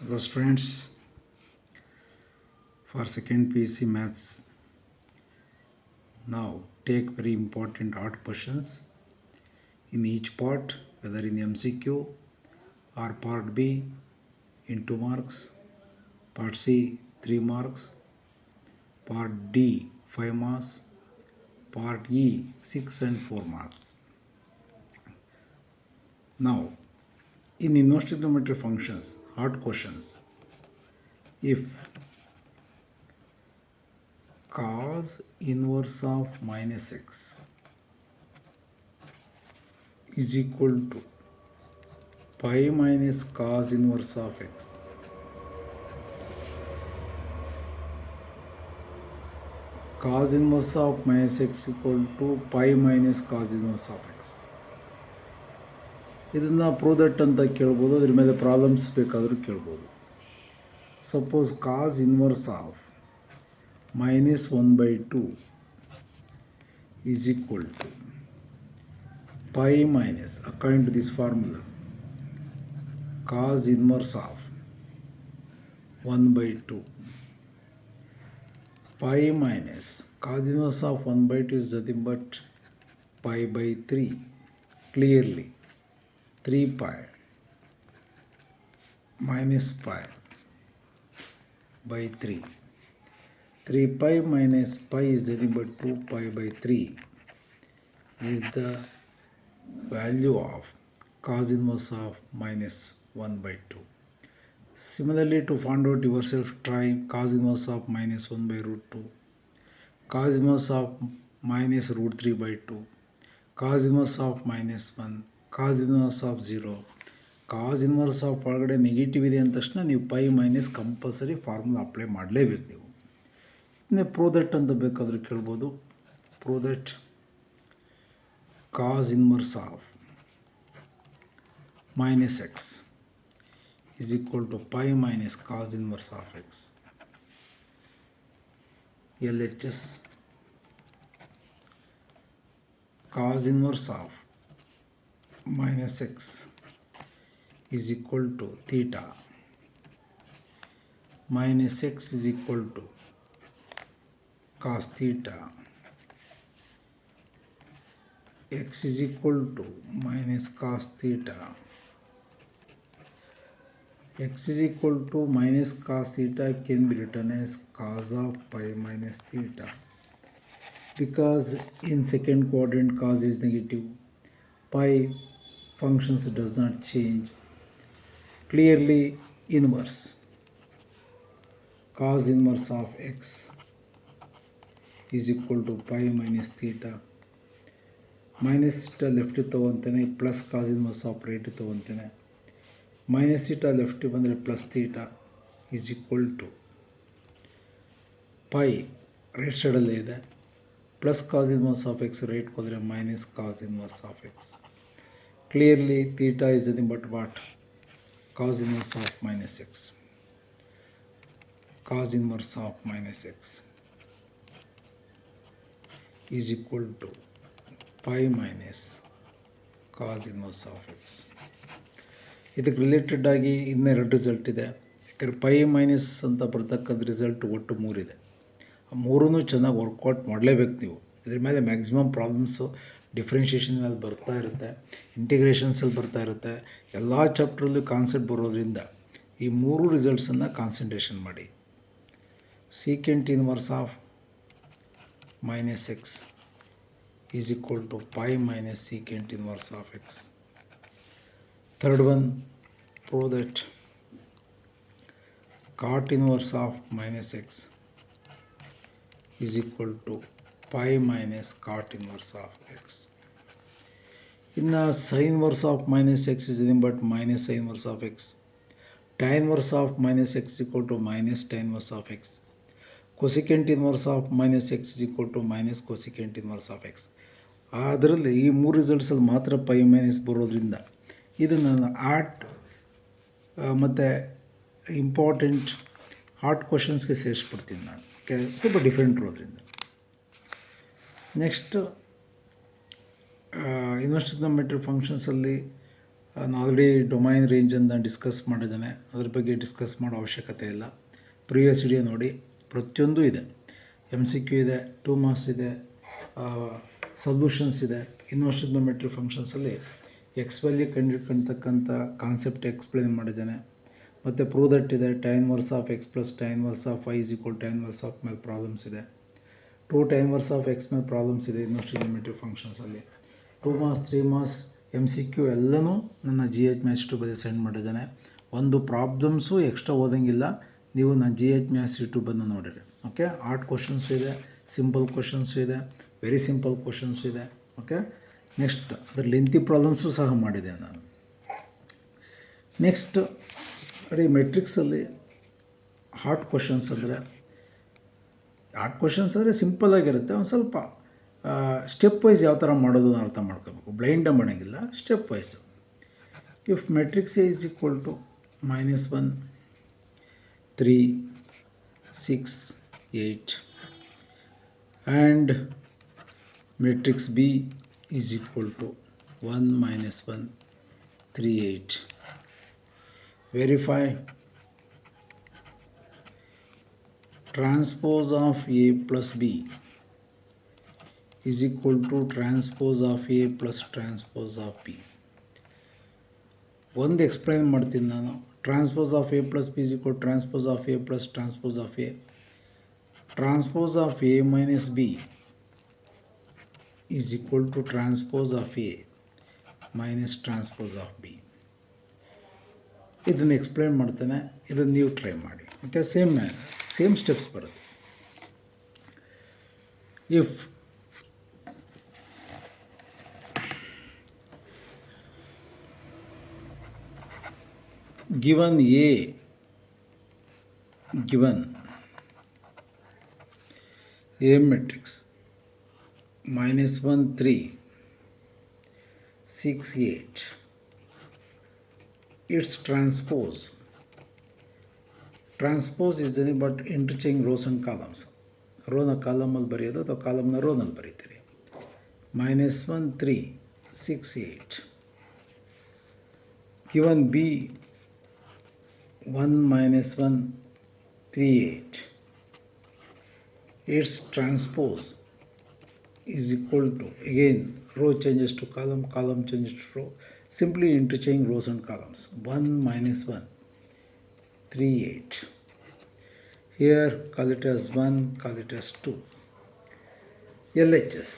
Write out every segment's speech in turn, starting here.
Hello students, for second PC maths. Now take very important art questions in each part, whether in MCQ or part B in 2 marks, part C 3 marks, part D 5 marks, part E 6 and 4 marks. Now in inverse trigonometry functions, art questions, if cos inverse of minus x is equal to pi minus cos inverse of x. Cos inverse of minus x equal to pi minus cos inverse of x. ಇದನ್ನು prove that ಅಂತ ಕೇಳ್ಬೋದು, ಅದ್ರ ಮೇಲೆ problems ಬೇಕಾದರೂ ಕೇಳ್ಬೋದು. Suppose cos inverse of minus 1/2 is equal to pi minus, according to this formula, cos inverse of 1/2 pi minus cos inverse of 1/2 is nothing but pi by 3. Clearly 3 pi minus pi by 3. 3 pi minus pi is nothing but 2 pi by 3 is the value of cos inverse of minus 1/2. Similarly, to find out yourself, try cos inverse of minus 1/√2, cos inverse of minus √3/2, cos inverse of minus 1, cos inverse of 0. Cos inverse of ಒಳಗಡೆ negative ಇದೆ ಅಂದ ತಕ್ಷಣ ನೀವು pi minus compulsory formula apply ಮಾಡಲೇಬೇಕು. ನೀವು ಇನ್ನೇ prove that ಅಂತ ಬೇಕಾದರೂ ಕೇಳ್ಬೋದು. Prove that cos inverse of minus x is equal to pi minus cos inverse of x. LHS cos inverse of minus x is equal to theta minus x is equal to cos theta. X is equal to minus cos theta. X is equal to minus cos theta can be written as cos of pi minus theta, because in second quadrant cos is negative, pi functions does not change. Clearly inverse, cos inverse of x is equal to pi minus theta. Minus theta ಲೆಫ್ಟಿಗೆ ತೊಗೊತಾನೆ, plus cos inverse of ರೈಟಿಗೆ ತೊಗೊತಾನೆ. Minus theta ಲೆಫ್ಟಿಗೆ ಬಂದರೆ plus theta is equal to pi right ಸೈಡಲ್ಲೇ ಇದೆ, plus cos inverse of x ರೈಟ್ಗೆ ಹೋದರೆ minus cos inverse of x. Clearly theta is nothing but what? Cos inverse of minus x. Cos inverse of minus x is equal to pi minus cos inverse of x. ಇದಕ್ಕೆ related ಆಗಿ ಇನ್ನೆರಡು result ಇದೆ. ಯಾಕಂದರೆ pi minus ಅಂತ ಬರ್ತಕ್ಕಂಥ result ಒಟ್ಟು 3 ಇದೆ. ಆ ಮೂರೂ ಚೆನ್ನಾಗಿ ವರ್ಕೌಟ್ ಮಾಡಲೇಬೇಕು ನೀವು. ಇದ್ರ ಮೇಲೆ ಮ್ಯಾಕ್ಸಿಮಮ್ ಪ್ರಾಬ್ಲಮ್ಸು ಡಿಫ್ರೆನ್ಷಿಯೇಷನ್ ಮೇಲೆ ಬರ್ತಾ ಇರುತ್ತೆ, ಇಂಟಿಗ್ರೇಷನ್ಸಲ್ಲಿ ಬರ್ತಾ ಇರುತ್ತೆ. ಎಲ್ಲ ಚಾಪ್ಟ್ರಲ್ಲೂ ಕಾನ್ಸೆಪ್ಟ್ ಬರೋದ್ರಿಂದ ಈ 3 ರಿಸಲ್ಟ್ಸನ್ನು ಕಾನ್ಸಂಟ್ರೇಷನ್ ಮಾಡಿ. Secant inverse of minus X is equal to pi minus secant inverse of x. Third one, prove that cot inverse of minus x is equal to pi minus cot inverse of x. In sin inverse of minus x is nothing but minus sin inverse of x. Tan inverse of minus x is equal to minus tan inverse of x. Cosecant inverse of minus x is equal to minus cosecant inverse of x. ಅದರಲ್ಲಿ ಈ 3 ರಿಸಲ್ಟ್ಸಲ್ಲಿ ಮಾತ್ರ pi minus ಬರೋದ್ರಿಂದ ಇದು ನಾನು art ಮತ್ತು important art ಕ್ವಶನ್ಸ್ಗೆ ಸೇರಿಸ್ಬಿಡ್ತೀನಿ ನಾನು, ಸ್ವಲ್ಪ different ಇರೋದ್ರಿಂದ. ನೆಕ್ಸ್ಟ್ ಇನ್ವೆಸ್ಟ್ ಟ್ರಿಗೊನೋಮೆಟ್ರಿ ಫಂಕ್ಷನ್ಸಲ್ಲಿ ನಾನು ಆಲ್ರೆಡಿ ಡೊಮೈನ್ ರೇಂಜನ್ನು ಡಿಸ್ಕಸ್ ಮಾಡಿದ್ದೇನೆ, ಅದ್ರ ಬಗ್ಗೆ ಡಿಸ್ಕಸ್ ಮಾಡೋ ಅವಶ್ಯಕತೆ ಇಲ್ಲ. ಪ್ರೀವಿಯಸ್ ವಿಡಿಯೋ ನೋಡಿ, ಪ್ರತಿಯೊಂದು ಇದೆ. MCQ ಇದೆ, 2 ಮಾರ್ಕ್ಸ್ ಇದೆ, ಸೊಲ್ಯೂಷನ್ಸ್ ಇದೆ. ಇನ್ವರ್ಸ್ ಟ್ರಿಗ್ನೋಮೆಟ್ರಿ ಫಂಕ್ಷನ್ಸಲ್ಲಿ ಎಕ್ಸ್ ವ್ಯಾಲ್ಯೂ ಕಂಡುಹಿಡ್ಕೊಳ್ತಕ್ಕಂಥ ಕಾನ್ಸೆಪ್ಟ್ ಎಕ್ಸ್ಪ್ಲೇನ್ ಮಾಡಿದ್ದೇನೆ. ಮತ್ತು ಪ್ರೂವ್ ದಟ್ ಇದೆ, tan inverse of x plus tan inverse of y = tan inverse of ಮೇಲೆ ಪ್ರಾಬ್ಲಮ್ಸ್ ಇದೆ. 2 tan ಇನ್ವರ್ಸ್ ಆಫ್ ಎಕ್ಸ್ ಮೇಲೆ ಪ್ರಾಬ್ಲಮ್ಸ್ ಇದೆ ಇನ್ವರ್ಸ್ ಟ್ರಿಗ್ನೋಮೆಟ್ರಿ ಫಂಕ್ಷನ್ಸಲ್ಲಿ. 2 ಮಾರ್ಕ್ಸ್ 3 ಮಾರ್ಕ್ಸ್ MCQ ಎಲ್ಲನೂ ನನ್ನ GH ಮ್ಯಾಥ್ಸ್ ಯೂಟ್ಯೂಬಲ್ಲಿ ಸೆಂಡ್ ಮಾಡಿದ್ದೇನೆ. ಒಂದು ಪ್ರಾಬ್ಲಮ್ಸು ಎಕ್ಸ್ಟ್ರಾ ಓದಂಗಿಲ್ಲ, ನೀವು ನನ್ನ GH ಮ್ಯಾಥ್ಸ್ ಯೂಟ್ಯೂಬನ್ನು ನೋಡಿರಿ. ಓಕೆ, ಆರ್ಟ್ ಕ್ವಶನ್ಸು ಇದೆ, ಸಿಂಪಲ್ ಕ್ವಶನ್ಸು ಇದೆ, ವೆರಿ ಸಿಂಪಲ್ ಕ್ವಶನ್ಸು ಇದೆ. ಓಕೆ, ನೆಕ್ಸ್ಟ್ ಅದರ ಲೆಂತಿ ಪ್ರಾಬ್ಲಮ್ಸು ಸಹ ಮಾಡಿದೆ ನಾನು. ನೆಕ್ಸ್ಟ್ ಅಡಿ ಮೆಟ್ರಿಕ್ಸಲ್ಲಿ ಹಾರ್ಟ್ ಕ್ವಶನ್ಸ್ ಅಂದರೆ ಸಿಂಪಲ್ಲಾಗಿರುತ್ತೆ. ಒಂದು ಸ್ವಲ್ಪ ಸ್ಟೆಪ್ ವೈಸ್ ಯಾವ ಥರ ಮಾಡೋದು ಅರ್ಥ ಮಾಡ್ಕೋಬೇಕು, ಬ್ಲೈಂಡಾಗಿ ಮಾಡೋಂಗಿಲ್ಲ, stepwise. If matrix A = -1 3 6 8 and matrix B is equal to 1 -1 3 8. Verify transpose of A plus B is equal to transpose of A plus transpose of B. ಒಂದು ಎಕ್ಸ್ಪ್ಲೈನ್ ಮಾಡ್ತೀನಿ ನಾನು. Transpose of A plus B is equal to transpose of A plus transpose of A. Transpose of A minus B is equal to transpose of A minus transpose of B. ಇದನ್ನು explain ಮಾಡ್ತೇನೆ, ಇದನ್ನು ನೀವು try ಮಾಡಿ. Okay, same steps ಬರುತ್ತೆ. If given A matrix -1 3 6 8, its transpose is nothing but interchanging rows and columns. ರೋನ ಕಾಲಮಲ್ಲಿ ಬರೆಯೋದು ಅಥವಾ ಕಾಲಮ್ನ ರೋನಲ್ಲಿ ಬರೀತೀರಿ. -1 3 6 8. given B 1 -1 3 8, its transpose is equal to, again row changes to column changes to row, simply interchanging rows and columns. 1 -1 3 8. Here call it as 1, call it as 2. LHS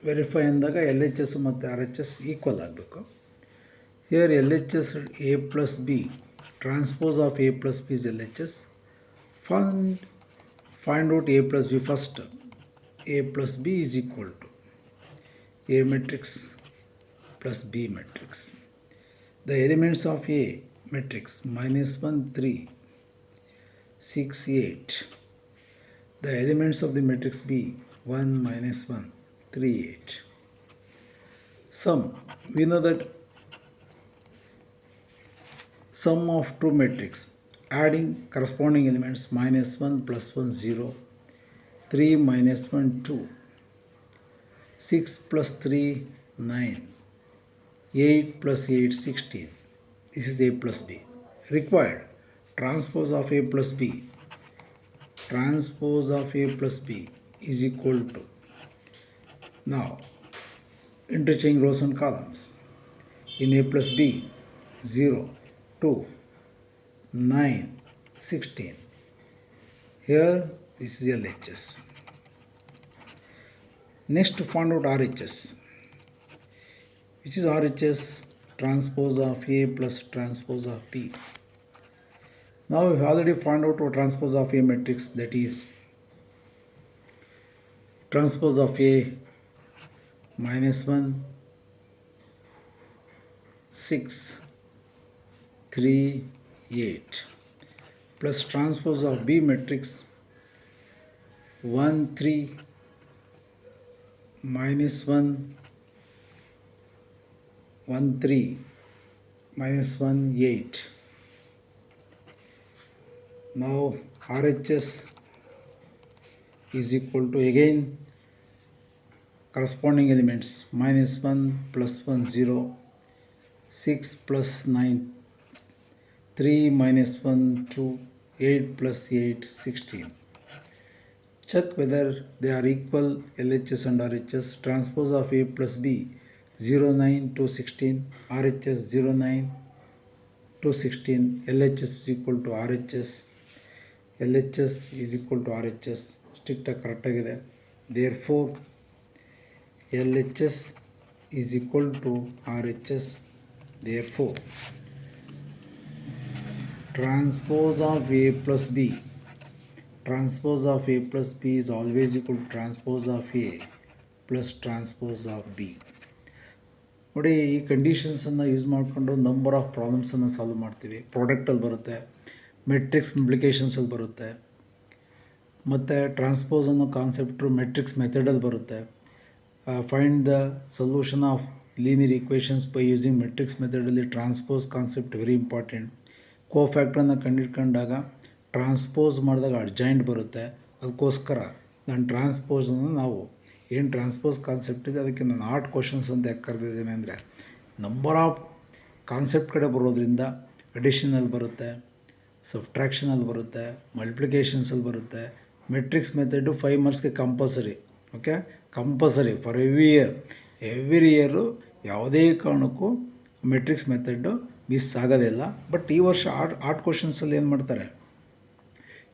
verify ಅಂದಾಗ LHS ಮತ್ತು RHS equal ಆಗಬೇಕು. Here LHS A plus B, transpose of A plus B is LHS. Find out A plus B first. A plus B is equal to A matrix plus B matrix. The elements of A matrix -1 3 6 8. The elements of the matrix B 1 -1 3 8. Sum, we know that sum of two matrix, adding corresponding elements -1 plus 1 0, 3 -1 2, 6 plus 3 9, 8 plus 8 16. This is A plus B. Required transpose of A plus B. Transpose of A plus B is equal to, now interchange rows and columns. In A plus B 0 2 9 16. Here this is LHS. Next, find out RHS. Which is RHS? Transpose of A plus transpose of B. Now we already found out what transpose of A matrix, that is transpose of A -1 6 3 8 plus transpose of B matrix 1 3 -1 1 3 -1 8. Now RHS is equal to, again corresponding elements -1 plus 1 0, 6 plus 9, 3 minus 1, 2, 8 plus 8, 16. Check whether they are equal LHS and RHS. Transpose of A plus B 0, 9 to 16, RHS 0, 9 to 16, LHS is equal to RHS, LHS is equal to RHS. ಸ್ಟ್ರಿಕ್ಟಾಗಿ ಕರೆಕ್ಟಾಗಿದೆ. Therefore LHS is equal to RHS. Therefore transpose of A plus B, transpose of A plus B is always equal to transpose of A plus transpose of B. ನೋಡಿ, ಈ ಕಂಡೀಷನ್ಸನ್ನು use ಮಾಡಿಕೊಂಡು number of ಪ್ರಾಬ್ಲಮ್ಸನ್ನು solve ಮಾಡ್ತೀವಿ. ಪ್ರಾಡಕ್ಟಲ್ಲಿ ಬರುತ್ತೆ, matrix ಇಂಪ್ಲಿಕೇಶನ್ಸಲ್ಲಿ ಬರುತ್ತೆ, ಮತ್ತು transpose ಅನ್ನೋ concept matrix ಮೆಥಡಲ್ಲಿ ಬರುತ್ತೆ. Find the solution of linear equations by using matrix ಮೆಥಡಲ್ಲಿ ಟ್ರಾನ್ಸ್ಪೋಸ್ ಕಾನ್ಸೆಪ್ಟ್ ವೆರಿ ಇಂಪಾರ್ಟೆಂಟ್. ಕೋಫ್ಯಾಕ್ಟ್ರನ್ನು ಕಂಡುಹಿಡ್ಕೊಂಡಾಗ ಟ್ರಾನ್ಸ್ಪೋಸ್ ಮಾಡಿದಾಗ ಅಡ್ಜಾಯಿಂಟ್ ಬರುತ್ತೆ. ಅದಕ್ಕೋಸ್ಕರ ನಾನು ಟ್ರಾನ್ಸ್ಪೋಸನ್ನು ನಾವು ಏನು ಟ್ರಾನ್ಸ್ಪೋಸ್ ಕಾನ್ಸೆಪ್ಟ್ ಇದೆ ಅದಕ್ಕೆ ನಾನು ಆರ್ಟ್ ಕ್ವಶನ್ಸ್ ಅಂತ ಯಾಕೆ ಕರೆದಿದ್ದೇನೆ ಅಂದರೆ, ನಂಬರ್ ಆಫ್ ಕಾನ್ಸೆಪ್ಟ್ ಕಡೆ ಬರೋದ್ರಿಂದ ಅಡಿಷನಲ್ಲಿ ಬರುತ್ತೆ, ಸಬ್ಟ್ರಾಕ್ಷನಲ್ಲಿ ಬರುತ್ತೆ, ಮಲ್ಟಿಪ್ಲಿಕೇಷನ್ಸಲ್ಲಿ ಬರುತ್ತೆ. ಮೆಟ್ರಿಕ್ಸ್ ಮೆಥಡು 5 ಮಾರ್ಕ್ಸ್ಗೆ compulsory. Okay, compulsory for every year ಯಾವುದೇ ಕಾರಣಕ್ಕೂ ಮೆಟ್ರಿಕ್ಸ್ ಮೆಥಡು ಮಿಸ್ ಆಗೋದೇ ಇಲ್ಲ. ಬಟ್ ಈ ವರ್ಷ ಆರ್ಟ್ ಕ್ವಶನ್ಸಲ್ಲಿ ಏನು ಮಾಡ್ತಾರೆ,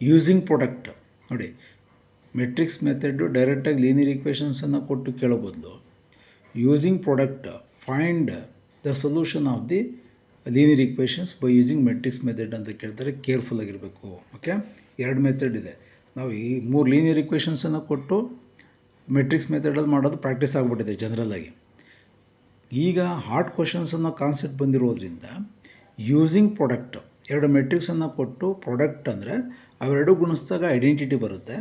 ಯೂಸಿಂಗ್ ಪ್ರಾಡಕ್ಟ್ ನೋಡಿ, ಮೆಟ್ರಿಕ್ಸ್ ಮೆಥಡು ಡೈರೆಕ್ಟಾಗಿ ಲೀನಿಯರ್ ಈಕ್ವೇಷನ್ಸನ್ನು ಕೊಟ್ಟು ಕೇಳೋ ಬದಲು using product find the solution of the linear equations by using matrix method ಅಂತ ಕೇಳ್ತಾರೆ. ಕೇರ್ಫುಲ್ಲಾಗಿರಬೇಕು. ಓಕೆ, 2 ಮೆಥಡ್ ಇದೆ. ನಾವು ಈ 3 ಲೀನಿಯರ್ ಈಕ್ವೇಷನ್ಸನ್ನು ಕೊಟ್ಟು ಮೆಟ್ರಿಕ್ಸ್ ಮೆಥಡಲ್ಲಿ ಮಾಡೋದು ಪ್ರಾಕ್ಟೀಸ್ ಆಗಿಬಿಟ್ಟಿದೆ ಜನರಲ್ಲಾಗಿ. ಈಗ ಹಾರ್ಡ್ ಕ್ವಶನ್ಸ್ ಅನ್ನೋ ಕಾನ್ಸೆಪ್ಟ್ ಬಂದಿರೋದ್ರಿಂದ ಯೂಸಿಂಗ್ ಪ್ರಾಡಕ್ಟ್ 2 ಮೆಟ್ರಿಕ್ಸನ್ನು ಕೊಟ್ಟು ಪ್ರಾಡಕ್ಟ್ ಅಂದರೆ ಅವೆರಡು ಗುಣಿಸಿದಾಗ ಐಡೆಂಟಿಟಿ ಬರುತ್ತೆ.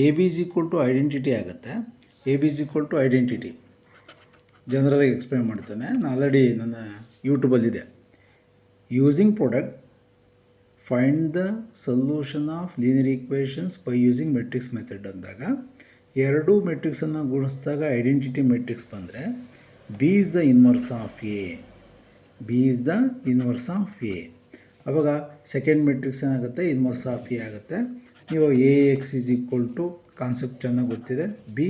A B is equal to identity ಆಗುತ್ತೆ. A B is equal to identity ಜನರಲಾಗಿ ಎಕ್ಸ್ಪ್ಲೇನ್ ಮಾಡ್ತೇನೆ. ನಾನು ಆಲ್ರೆಡಿ ನನ್ನ ಯೂಟ್ಯೂಬಲ್ಲಿದೆ. Using product find the solution of linear equations by using matrix method ಅಂದಾಗ 2 ಮೆಟ್ರಿಕ್ಸನ್ನು ಗುಣಿಸಿದಾಗ ಐಡೆಂಟಿಟಿ ಮೆಟ್ರಿಕ್ಸ್ ಬಂದರೆ B is the inverse of A, B is the inverse of A. ಆವಾಗ ಸೆಕೆಂಡ್ ಮೆಟ್ರಿಕ್ಸ್ ಏನಾಗುತ್ತೆ, ಇನ್ವರ್ಸ್ ಆಫ್ ಎ ಆಗುತ್ತೆ. ನೀವು A X is equal to concept ಚೆನ್ನಾಗಿ ಗೊತ್ತಿದೆ. B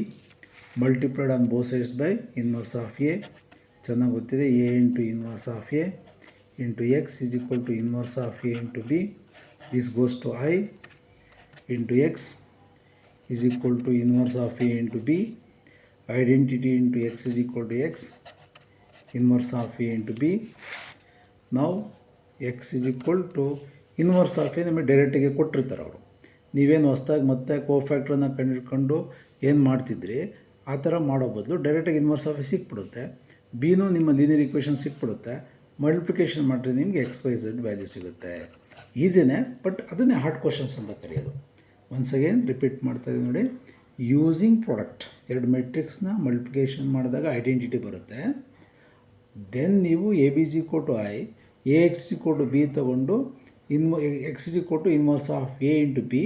multiplied on both sides by inverse of A ಚೆನ್ನಾಗಿ ಗೊತ್ತಿದೆ. A into inverse of A into X is equal to inverse of A into B. This goes to I into X is equal to inverse of A into B. Identity into X is equal to X inverse of A into B. ನಾವು X is equal to inverse of A ನಮಗೆ ಡೈರೆಕ್ಟಿಗೆ ಕೊಟ್ಟಿರ್ತಾರೆ ಅವರು. ನೀವೇನು ಹೊಸ್ದಾಗಿ ಮತ್ತೆ ಕೋಫ್ಯಾಕ್ಟ್ರನ್ನು ಕಂಡುಹಿಡ್ಕೊಂಡು ಏನು ಮಾಡ್ತಿದ್ರಿ ಆ ಥರ ಮಾಡೋ ಬದಲು ಡೈರೆಕ್ಟಾಗಿ ಇನ್ವರ್ಸ್ ಆಫ್ ಎ ಸಿಕ್ಬಿಡುತ್ತೆ. ಬಿನೂ ನಿಮ್ಮ ಲೀನಿಯರ್ ಈಕ್ವೇಷನ್ ಸಿಕ್ಬಿಡುತ್ತೆ. ಮಲ್ಟಿಪ್ಲಿಕೇಶನ್ ಮಾಡಿದ್ರೆ ನಿಮಗೆ ಎಕ್ಸ್ ವೈ ಝೆಡ್ ವ್ಯಾಲ್ಯೂ ಸಿಗುತ್ತೆ. ಈಸಿನೇ, ಬಟ್ ಅದನ್ನೇ ಹಾರ್ಡ್ ಕ್ವಶನ್ಸ್ ಅಂತ ಕರೆಯೋದು. ಒನ್ಸ್ ಅಗೇನ್ ರಿಪೀಟ್ ಮಾಡ್ತಾಯಿದ್ದೀವಿ ನೋಡಿ. ಯೂಸಿಂಗ್ ಪ್ರಾಡಕ್ಟ್ 2 ಮೆಟ್ರಿಕ್ಸ್ನ ಮಲ್ಟಿಪ್ಲಿಕೇಶನ್ ಮಾಡಿದಾಗ ಐಡೆಂಟಿಟಿ ಬರುತ್ತೆ. ದೆನ್ ನೀವು A B is equal to I, A X is equal to B ತೊಗೊಂಡು X is equal to inverse of A into B.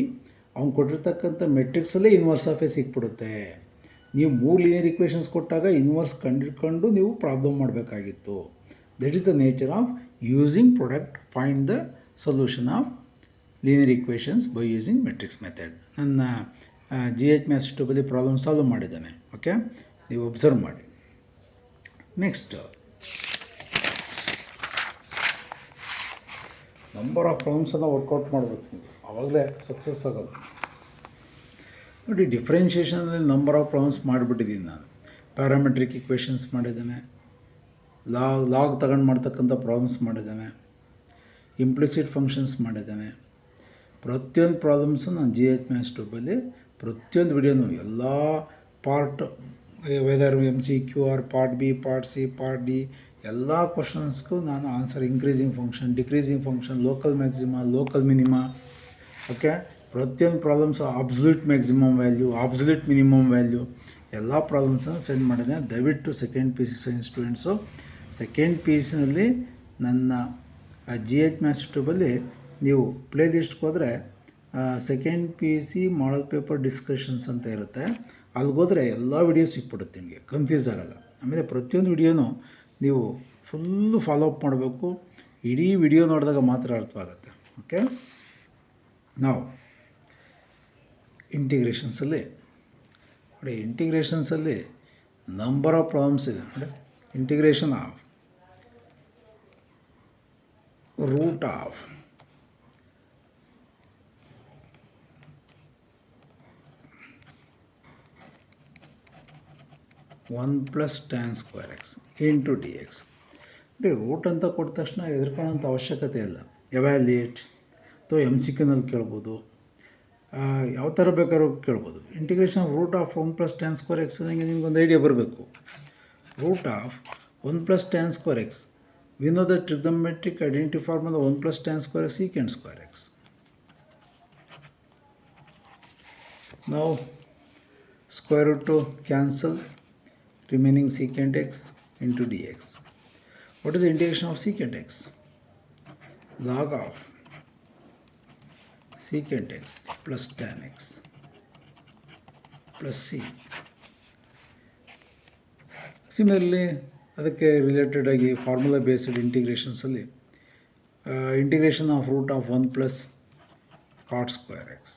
ಅವ್ನು ಕೊಟ್ಟಿರ್ತಕ್ಕಂಥ ಮೆಟ್ರಿಕ್ಸಲ್ಲೇ ಇನ್ವರ್ಸ್ ಆಫ್ ಎ ಸಿಕ್ಬಿಡುತ್ತೆ. ನೀವು 3 ಲೀನಿಯರ್ ಈಕ್ವೇಷನ್ಸ್ ಕೊಟ್ಟಾಗ ಇನ್ವರ್ಸ್ ಕಂಡುಹಿಡ್ಕೊಂಡು ನೀವು ಪ್ರಾಬ್ಲಮ್ ಮಾಡಬೇಕಾಗಿತ್ತು. That is the nature of using product find the solution of linear equations by using matrix method. ನನ್ನ GH ಮ್ಯಾಥ್ಸ್ ಯೂಟ್ಯೂಬಲ್ಲಿ ಪ್ರಾಬ್ಲಮ್ ಸಾಲ್ವ್ ಮಾಡಿದ್ದಾನೆ. ಓಕೆ, ನೀವು ಒಬ್ಸರ್ವ್ ಮಾಡಿ. ನೆಕ್ಸ್ಟ್, ನಂಬರ್ ಆಫ್ ಪ್ರಾಬ್ಲಮ್ಸನ್ನು ವರ್ಕೌಟ್ ಮಾಡಬೇಕು ನೀವು, ಆವಾಗಲೇ ಸಕ್ಸಸ್ ಆಗೋದು. ನೋಡಿ, ಡಿಫ್ರೆನ್ಷಿಯೇಷನಲ್ಲಿ ನಂಬರ್ ಆಫ್ ಪ್ರಾಬ್ಲಮ್ಸ್ ಮಾಡಿಬಿಟ್ಟಿದ್ದೀನಿ ನಾನು. ಪ್ಯಾರಾಮೆಟ್ರಿಕ್ ಈಕ್ವೇಷನ್ಸ್ ಮಾಡಿದ್ದೇನೆ, ಲಾಗ್ ತಗೊಂಡು ಮಾಡ್ತಕ್ಕಂಥ ಪ್ರಾಬ್ಲಮ್ಸ್ ಮಾಡಿದ್ದೇನೆ, ಇಂಪ್ಲಿಸಿಟ್ ಫಂಕ್ಷನ್ಸ್ ಮಾಡಿದ್ದೇನೆ. ಪ್ರತಿಯೊಂದು ಪ್ರಾಬ್ಲಮ್ಸು ನಾನು GH ಮ್ಯಾಥ್ಸ್ ಯೂಟ್ಯೂಬಲ್ಲಿ ಪ್ರತಿಯೊಂದು ವಿಡಿಯೋನು ಎಲ್ಲ part, whether MCQ or part B, part C, part D, ಎಲ್ಲ ಕ್ವಶನ್ಸ್ಗೂ ನಾನು answer increasing function, decreasing function, local maxima, local minima, okay, ಪ್ರತಿಯೊಂದು problems absolute maximum value, absolute minimum value, ಎಲ್ಲ ಪ್ರಾಬ್ಲಮ್ಸನ್ನು ಸೆಂಡ್ ಮಾಡಿದೆ. ದಯವಿಟ್ಟು second PUC science students second PUCನಲ್ಲಿ ನನ್ನ GH ಮ್ಯಾಥ್ಸ್ ಯೂಟ್ಯೂಬಲ್ಲಿ ನೀವು ಪ್ಲೇ ಲಿಸ್ಟ್ಗೆ ಹೋದರೆ second PUC model paper discussions ಅಂತ ಇರುತ್ತೆ. ಅಲ್ಲಿಗೋದ್ರೆ ಎಲ್ಲ ವಿಡಿಯೋಸ್ ಸಿಕ್ಬಿಡುತ್ತೆ, ನಿಮಗೆ ಕನ್ಫ್ಯೂಸ್ ಆಗೋಲ್ಲ. ಆಮೇಲೆ ಪ್ರತಿಯೊಂದು ವಿಡಿಯೋನು ನೀವು ಫುಲ್ಲು ಫಾಲೋ ಅಪ್ ಮಾಡಬೇಕು. ಇಡೀ ವಿಡಿಯೋ ನೋಡಿದಾಗ ಮಾತ್ರ ಅರ್ಥವಾಗುತ್ತೆ. ಓಕೆ, ನಾವು ಇಂಟಿಗ್ರೇಷನ್ಸಲ್ಲಿ ನೋಡಿ, ಇಂಟಿಗ್ರೇಷನ್ಸಲ್ಲಿ ನಂಬರ್ ಆಫ್ ಪ್ರಾಬ್ಲಮ್ಸ್ ಇದೆ ನೋಡಿ. Integration of root of one plus tan square X into D X. ನೋಡಿ, ರೂಟ್ ಅಂತ ಕೊಟ್ಟ ತಕ್ಷಣ ಎದುರ್ಕೊಳ್ಳೋಂಥ ಅವಶ್ಯಕತೆ ಇಲ್ಲ. ಎವ್ಯಾಲ್ಯೂಯೇಟ್ ಅಥವಾ ಎಮ್ ಸಿ ಕ್ಯೂನಲ್ಲಿ ಕೇಳ್ಬೋದು, ಯಾವ ಥರ ಬೇಕಾದ್ರೂ ಕೇಳ್ಬೋದು. Integration of root of one plus tan square x ನನಗೆ ನಿಮ್ಗೊಂದು ಐಡಿಯಾ ಬರಬೇಕು. Root of one plus tan square x, we know the trigonometric identity formula one plus tan square x secant square x. ನಾವು square root to cancel, remaining secant x into dx. What is the integration of secant x? Log of secant x plus tan x plus c. Similarly, ಅದಕ್ಕೆ related ಆಗಿ formula based ಇಂಟಿಗ್ರೇಷನ್ಸಲ್ಲಿ integration of root of one plus cot square X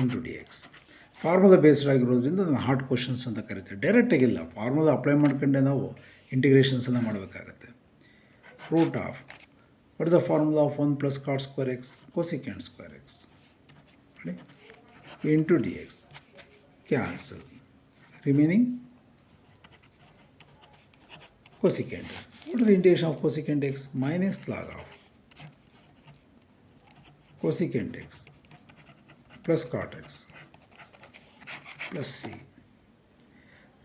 into D x. Formula based ಆಗಿರೋದ್ರಿಂದ ಅದನ್ನು hard questions ಅಂತ ಕರಿತೀವಿ. ಡೈರೆಕ್ಟಾಗಿಲ್ಲ, formula apply ಮಾಡ್ಕೊಂಡೆ ನಾವು ಇಂಟಿಗ್ರೇಷನ್ಸನ್ನು ಮಾಡಬೇಕಾಗತ್ತೆ. Root of what is the formula of one plus cot square x cosecant square x ನೋಡಿ into D x, cancel, remaining cosecant x. What is the integration of cosecant x? Minus log of cosecant x plus cot x plus c.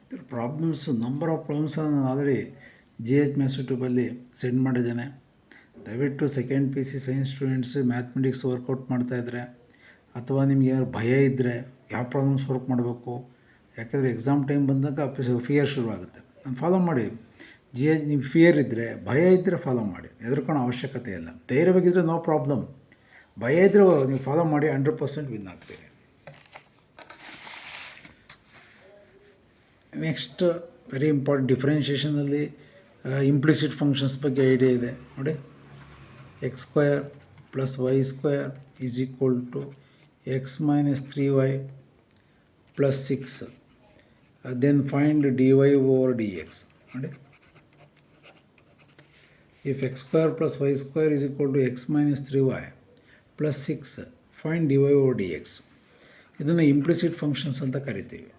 ಇದರ problems, number of problems ನಾನು already GH ಯೂಟ್ಯೂಬಲ್ಲಿ send ಮಾಡಿದ್ದೇನೆ. ದಯವಿಟ್ಟು second P C science students mathematics work out ಮಾಡ್ತಾಯಿದ್ರೆ ಅಥವಾ ನಿಮ್ಗೆ ಏನಾದ್ರು ಭಯ ಇದ್ದರೆ ಯಾವ ಪ್ರಾಬ್ಲಮ್ಸ್ ವರ್ಕ್ ಮಾಡಬೇಕು, ಯಾಕೆಂದರೆ ಎಕ್ಸಾಮ್ ಟೈಮ್ ಬಂದಾಗ ಫಿಯರ್ ಶುರುವಾಗುತ್ತೆ. ನಾನು ಫಾಲೋ ಮಾಡಿ. ನೀವು ಫಿಯರ್ ಇದ್ದರೆ, ಭಯ ಇದ್ದರೆ ಫಾಲೋ ಮಾಡಿ, ಹೆದರ್ಕೊಳ್ಳೋ ಅವಶ್ಯಕತೆ ಇಲ್ಲ. ಧೈರ್ಯವಾಗಿದ್ದರೆ ನೋ ಪ್ರಾಬ್ಲಮ್, ಭಯ ಇದ್ದರೆ ನೀವು ಫಾಲೋ ಮಾಡಿ 100% ವಿನ್ ಆಗ್ತೀರಿ. ನೆಕ್ಸ್ಟ್ ವೆರಿ ಇಂಪಾರ್ಟೆಂಟ್, ಡಿಫ್ರೆನ್ಷಿಯೇಷನಲ್ಲಿ ಇಂಪ್ಲಿಸಿಟ್ ಫಂಕ್ಷನ್ಸ್ ಬಗ್ಗೆ ಐಡಿಯಾ ಇದೆ ನೋಡಿ. X square plus y square is equal to x minus 3y plus 6. Then find dy over dx ನೋಡಿ. If x square plus y square is equal to x minus 3y plus 6, find dy over dx. ಇದನ್ನು implicit functions ಅಂತ ಕರಿತೀವಿ.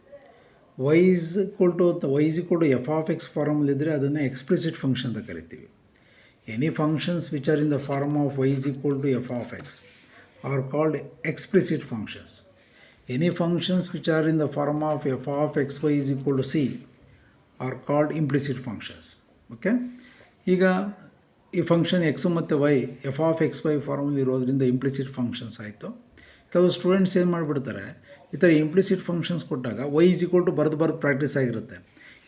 y is equal to f of x ಫಾರ್ಮಲ್ಲಿದ್ದರೆ ಅದನ್ನು explicit function ಅಂತ ಕರಿತೀವಿ. Any functions which are in the form of y is equal to f of x are called explicit functions. Any functions which are in the form of f of xy is equal to c are called implicit functions. Okay, ಈಗ ಈ function X ಮತ್ತು Y F of X Y ಫಾರ್ಮಲ್ಲಿ ಇರೋದ್ರಿಂದ implicit functions ಆಯಿತು. ಕೆಲವು students ಏನು ಮಾಡಿಬಿಡ್ತಾರೆ, ಈ ಥರ ಇಂಪ್ಲಿಸಿಟ್ ಫಂಕ್ಷನ್ಸ್ ಕೊಟ್ಟಾಗ ವೈ ಈಸ್ ಈಕ್ವಲ್ ಟು ಬರೆದು ಪ್ರಾಕ್ಟೀಸ್ ಆಗಿರುತ್ತೆ.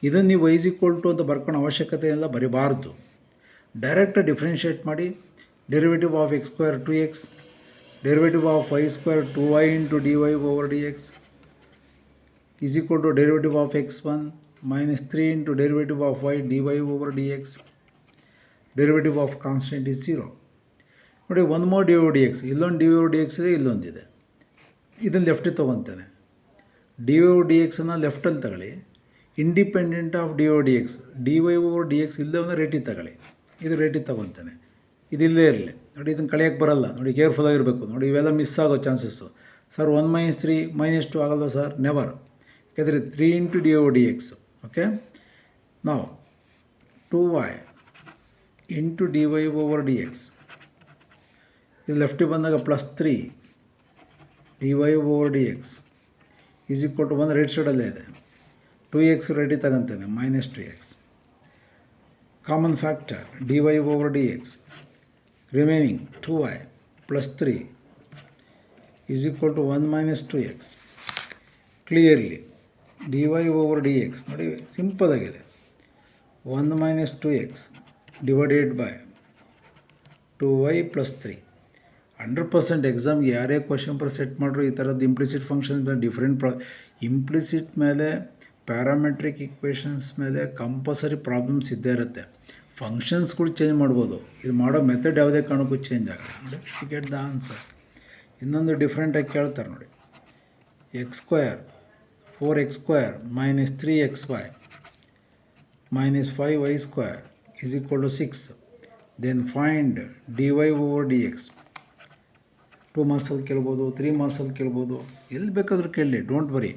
ಇದನ್ನು ನೀವು ವೈ ಈಸ್ ಈಕ್ವಲ್ ಟು ಅಂತ ಬರ್ಕೊಳ್ಳೋ ಅವಶ್ಯಕತೆ ಎಲ್ಲ ಬರೀಬಾರ್ದು. ಡೈರೆಕ್ಟ್ ಡಿಫ್ರೆನ್ಷಿಯೇಟ್ ಮಾಡಿ. Derivative of X square 2x, derivative of Y square 2y into dy over dx is equal to derivative of x1 minus 3 into derivative of y dy over dx. Derivative of constant is 0. ನೋಡಿ, ಒಂದು more D O D X, ಇಲ್ಲೊಂದು D O D X ಇದೆ, ಇಲ್ಲೊಂದಿದೆ. ಇದನ್ನು ಲೆಫ್ಟಿಗೆ ತೊಗೊತಾನೆ. D O D ಎಕ್ಸನ್ನು ಲೆಫ್ಟಲ್ಲಿ ತಗೊಳ್ಳಿ. Independent of d O D x d Y over D x ಇಲ್ಲವನ್ನ ರೇಟಿಗೆ ತಗೊಳ್ಳಿ. ಇದು ರೇಟಿಗೆ ತೊಗೊತಾನೆ, ಇದಿಲ್ಲೇ ಇರಲಿ. ನೋಡಿ, ಇದನ್ನು ಕಳೆಯೋಕ್ಕೆ ಬರಲ್ಲ. ನೋಡಿ, ಕೇರ್ಫುಲ್ಲಾಗಿರಬೇಕು. ನೋಡಿ, ಇವೆಲ್ಲ ಮಿಸ್ ಆಗೋ ಚಾನ್ಸಸ್ಸು. ಸರ್ 1 - 3 - 2 ಆಗಲ್ವ ಸರ್? ನೆವರ್. ಯಾಕೆಂದರೆ 3 into d O D x. Okay, ನಾವು 2y into d Y over D x, ಇದು ಲೆಫ್ಟಿಗೆ ಬಂದಾಗ plus 3 d Y over D x is equal to 1 right ಸೈಡಲ್ಲೇ ಇದೆ. 2x ರೆಡಿ ತಗೊಂತಾನೆ, minus 2x. Common factor d Y over D x, remaining 2y plus 3 is equal to 1 - 2x. Clearly D Y over D X ನೋಡಿ, simple ಆಗಿದೆ. 1 - 2x divided by 2y plus 3. 100% ಎಕ್ಸಾಮ್ಗೆ ಯಾರೇ question paper set ಮಾಡಿದ್ರು ಈ ಥರದ್ದು implicit functions ಮೇಲೆ different implicit ಮೇಲೆ parametric equations ಮೇಲೆ ಕಂಪಲ್ಸರಿ ಪ್ರಾಬ್ಲಮ್ಸ್ ಇದ್ದೇ ಇರುತ್ತೆ. ಫಂಕ್ಷನ್ಸ್ಗಳು ಚೇಂಜ್ ಮಾಡ್ಬೋದು. ಇದು ಮಾಡೋ ಮೆಥಡ್ ಯಾವುದೇ ಕಾರಣಕ್ಕೂ ಚೇಂಜ್ ಆಗಲ್ಲ ನೋಡಿ. You get the answer. ಇನ್ನೊಂದು ಡಿಫ್ರೆಂಟಾಗಿ ಕೇಳ್ತಾರೆ ನೋಡಿ. X square 4x² minus 3xy minus 5y square is equal to 6. Then find dy over dx. 2 ಮಾರ್ಕ್ಸಲ್ಲಿ ಕೇಳ್ಬೋದು, 3 ಮಾರ್ಕ್ಸಲ್ಲಿ ಕೇಳ್ಬೋದು, ಎಲ್ಲಿ ಬೇಕಾದರೂ ಕೇಳಲಿ, don't worry.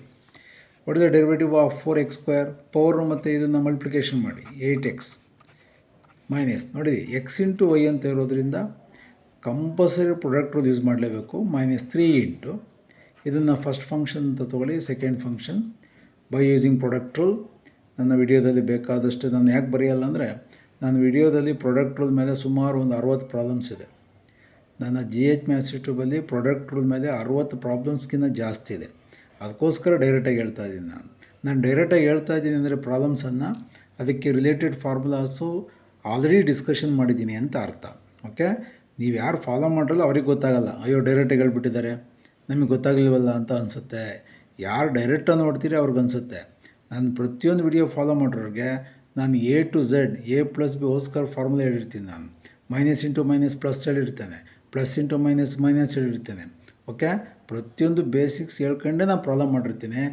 What is the derivative of 4x²? Power ಮತ್ತು ಇದನ್ನು ಮಲ್ಟಿಪ್ಲಿಕೇಶನ್ ಮಾಡಿ 8x ಮೈನಸ್ ನೋಡಿ ಎಕ್ಸ್ ಇಂಟು ವೈ ಅಂತ ಇರೋದ್ರಿಂದ ಕಂಪಲ್ಸರಿ ಪ್ರೊಡಕ್ಟ್ ರೂಲ್ ಯೂಸ್ ಮಾಡಲೇಬೇಕು. -3 ಇಂಟು ಇದನ್ನು ಫಸ್ಟ್ ಫಂಕ್ಷನ್ ಅಂತ ತೊಗೊಳ್ಳಿ, second function by using product rule. ನನ್ನ ವಿಡಿಯೋದಲ್ಲಿ ಬೇಕಾದಷ್ಟು ನಾನು ಯಾಕೆ ಬರೆಯಲ್ಲ ಅಂದರೆ, ನನ್ನ ವಿಡಿಯೋದಲ್ಲಿ ಪ್ರಾಡಕ್ಟ್ ರೂಲ್ ಮೇಲೆ ಸುಮಾರು ಒಂದು 60 ಪ್ರಾಬ್ಲಮ್ಸ್ ಇದೆ. ನನ್ನ GH ಮ್ಯಾಥ್ಸ್ ಯೂಟ್ಯೂಬಲ್ಲಿ ಪ್ರಾಡಕ್ಟ್ ರೂಲ್ ಮೇಲೆ 60 ಪ್ರಾಬ್ಲಮ್ಸ್ಗಿಂತ ಜಾಸ್ತಿ ಇದೆ. ಅದಕ್ಕೋಸ್ಕರ ಡೈರೆಕ್ಟಾಗಿ ಹೇಳ್ತಾ ಇದ್ದೀನಿ. ನಾನು ಡೈರೆಕ್ಟಾಗಿ ಹೇಳ್ತಾ ಇದ್ದೀನಿ ಅಂದರೆ ಪ್ರಾಬ್ಲಮ್ಸನ್ನು ಅದಕ್ಕೆ ರಿಲೇಟೆಡ್ ಫಾರ್ಮುಲಾಸು ಆಲ್ರೆಡಿ ಡಿಸ್ಕಷನ್ ಮಾಡಿದ್ದೀನಿ ಅಂತ ಅರ್ಥ. ಓಕೆ, ನೀವು ಯಾರು ಫಾಲೋ ಮಾಡಿರಲ್ಲ ಅವ್ರಿಗೆ ಗೊತ್ತಾಗಲ್ಲ, ಅಯ್ಯೋ ಡೈರೆಕ್ಟಾಗಿ ಹೇಳ್ಬಿಟ್ಟಿದ್ದಾರೆ ನಮಗೆ ಗೊತ್ತಾಗಲಿಲ್ವಲ್ಲ ಅಂತ ಅನಿಸುತ್ತೆ. ಯಾರು ಡೈರೆಕ್ಟಾಗಿ ನೋಡ್ತೀರಿ ಅವ್ರಿಗೆ ಅನಿಸುತ್ತೆ. ನಾನು ಪ್ರತಿಯೊಂದು ವಿಡಿಯೋ ಫಾಲೋ ಮಾಡೋರಿಗೆ ನಾನು A to Z A+B² formula ಹೇಳಿರ್ತೀನಿ. ನಾನು ಮೈನಸ್ ಇಂಟು ಮೈನಸ್ ಪ್ಲಸ್ ಹೇಳಿರ್ತೇನೆ, ಪ್ಲಸ್ ಇಂಟು ಮೈನಸ್ ಮೈನಸ್ ಹೇಳಿರ್ತೇನೆ. ಓಕೆ, ಪ್ರತಿಯೊಂದು ಬೇಸಿಕ್ಸ್ ಹೇಳ್ಕೊಂಡೆ ನಾನು ಪ್ರಾಬ್ಲಮ್ ಮಾಡಿರ್ತೀನಿ.